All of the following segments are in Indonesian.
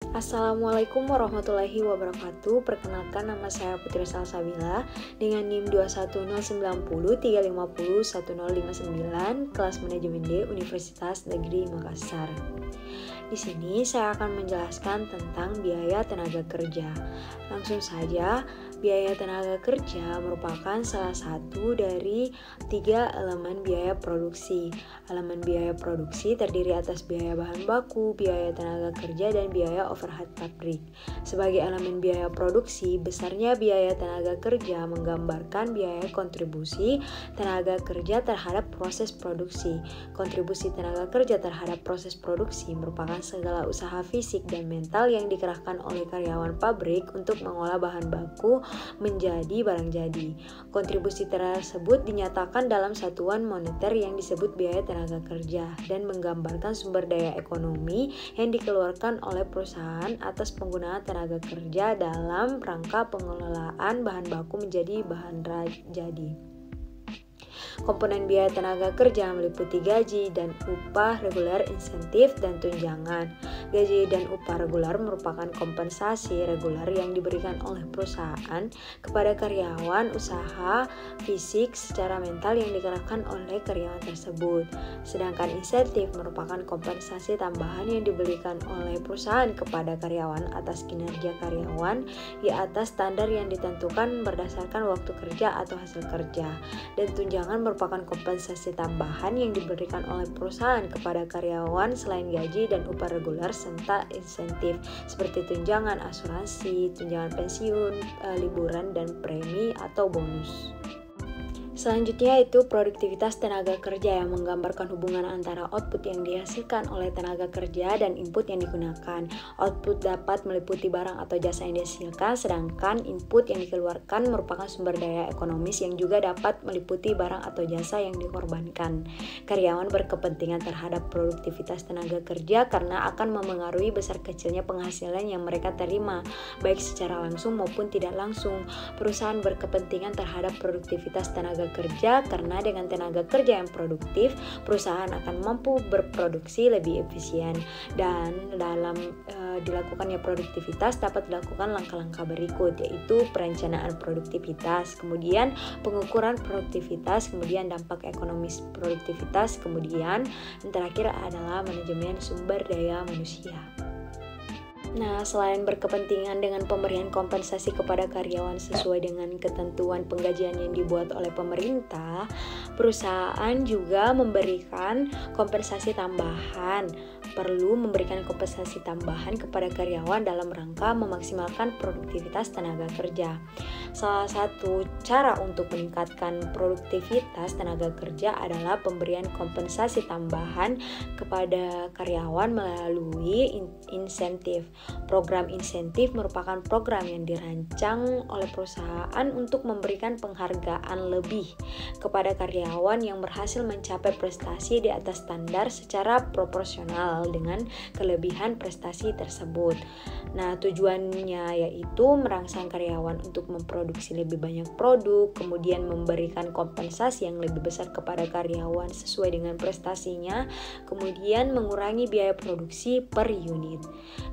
Assalamualaikum warahmatullahi wabarakatuh. Perkenalkan, nama saya Putri Salsabila dengan NIM 2109030501059, kelas manajemen D, Universitas Negeri Makassar. Di sini saya akan menjelaskan tentang biaya tenaga kerja. Langsung saja, biaya tenaga kerja merupakan salah satu dari 3 elemen biaya produksi. Elemen biaya produksi terdiri atas biaya bahan baku, biaya tenaga kerja, dan biaya overhead pabrik. Sebagai elemen biaya produksi, besarnya biaya tenaga kerja menggambarkan biaya kontribusi tenaga kerja terhadap proses produksi. Kontribusi tenaga kerja terhadap proses produksi merupakan segala usaha fisik dan mental yang dikerahkan oleh karyawan pabrik untuk mengolah bahan baku menjadi barang jadi. Kontribusi tersebut dinyatakan dalam satuan moneter yang disebut biaya tenaga kerja dan menggambarkan sumber daya ekonomi yang dikeluarkan oleh perusahaan atas penggunaan tenaga kerja dalam rangka pengelolaan bahan baku menjadi bahan jadi. Komponen biaya tenaga kerja meliputi gaji dan upah reguler, insentif, dan tunjangan. Gaji dan upah reguler merupakan kompensasi reguler yang diberikan oleh perusahaan kepada karyawan usaha fisik secara mental yang dikerahkan oleh karyawan tersebut. Sedangkan insentif merupakan kompensasi tambahan yang diberikan oleh perusahaan kepada karyawan atas kinerja karyawan di atas standar yang ditentukan berdasarkan waktu kerja atau hasil kerja. Dan tunjangan merupakan kompensasi tambahan yang diberikan oleh perusahaan kepada karyawan selain gaji dan upah reguler serta insentif seperti tunjangan asuransi, tunjangan pensiun, liburan, dan premi atau bonus. Selanjutnya itu produktivitas tenaga kerja yang menggambarkan hubungan antara output yang dihasilkan oleh tenaga kerja dan input yang digunakan. Output dapat meliputi barang atau jasa yang dihasilkan, sedangkan input yang dikeluarkan merupakan sumber daya ekonomis yang juga dapat meliputi barang atau jasa yang dikorbankan. Karyawan berkepentingan terhadap produktivitas tenaga kerja karena akan memengaruhi besar kecilnya penghasilan yang mereka terima, baik secara langsung maupun tidak langsung. Perusahaan berkepentingan terhadap produktivitas tenaga kerja karena dengan tenaga kerja yang produktif, perusahaan akan mampu berproduksi lebih efisien. Dan dalam dilakukannya produktivitas dapat dilakukan langkah-langkah berikut, yaitu perencanaan produktivitas, kemudian pengukuran produktivitas, kemudian dampak ekonomis produktivitas, kemudian yang terakhir adalah manajemen sumber daya manusia. Nah, selain berkepentingan dengan pemberian kompensasi kepada karyawan sesuai dengan ketentuan penggajian yang dibuat oleh pemerintah, perusahaan juga memberikan kompensasi tambahan. Perlu memberikan kompensasi tambahan kepada karyawan dalam rangka memaksimalkan produktivitas tenaga kerja. Salah satu cara untuk meningkatkan produktivitas tenaga kerja adalah pemberian kompensasi tambahan kepada karyawan melalui insentif. Program insentif merupakan program yang dirancang oleh perusahaan untuk memberikan penghargaan lebih kepada karyawan yang berhasil mencapai prestasi di atas standar secara proporsional dengan kelebihan prestasi tersebut. Nah, tujuannya yaitu merangsang karyawan untuk memproduksi lebih banyak produk, kemudian memberikan kompensasi yang lebih besar kepada karyawan sesuai dengan prestasinya, kemudian mengurangi biaya produksi per unit.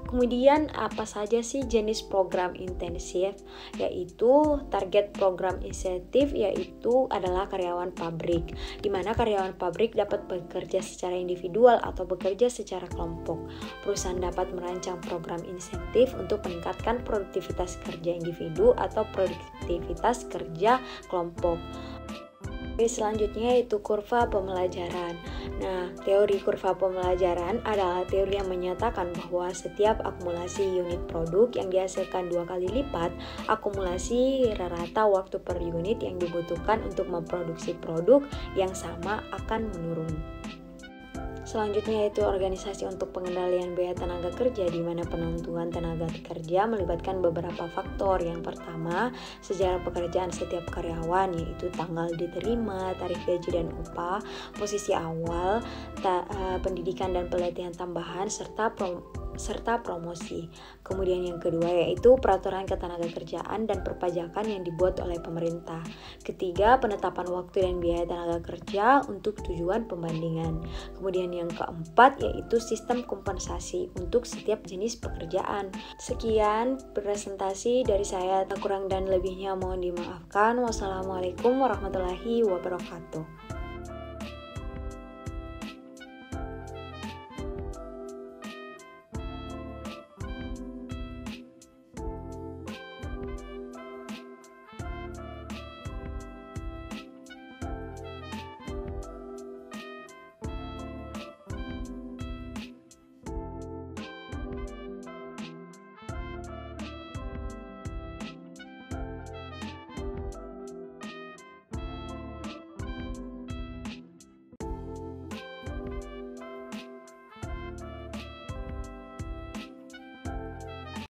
Kemudian apa saja sih jenis program intensif? Yaitu target program insentif yaitu adalah karyawan pabrik, di mana karyawan pabrik dapat bekerja secara individual atau bekerja secara kelompok. Perusahaan dapat merancang program insentif untuk meningkatkan produktivitas kerja individu atau produktivitas kerja kelompok. Selanjutnya yaitu kurva pembelajaran. Nah, teori kurva pembelajaran adalah teori yang menyatakan bahwa setiap akumulasi unit produk yang dihasilkan 2 kali lipat akumulasi rata waktu per unit yang dibutuhkan untuk memproduksi produk yang sama akan menurun. Selanjutnya yaitu organisasi untuk pengendalian biaya tenaga kerja, di mana penentuan tenaga kerja melibatkan beberapa faktor. Yang pertama, sejarah pekerjaan setiap karyawan, yaitu tanggal diterima, tarif gaji dan upah, posisi awal, pendidikan dan pelatihan tambahan, serta serta promosi. Kemudian yang kedua yaitu peraturan ketenagakerjaan dan perpajakan yang dibuat oleh pemerintah. Ketiga, penetapan waktu dan biaya tenaga kerja untuk tujuan pembandingan. Kemudian yang keempat yaitu sistem kompensasi untuk setiap jenis pekerjaan. Sekian presentasi dari saya, kurang dan lebihnya mohon dimaafkan. Wassalamualaikum warahmatullahi wabarakatuh.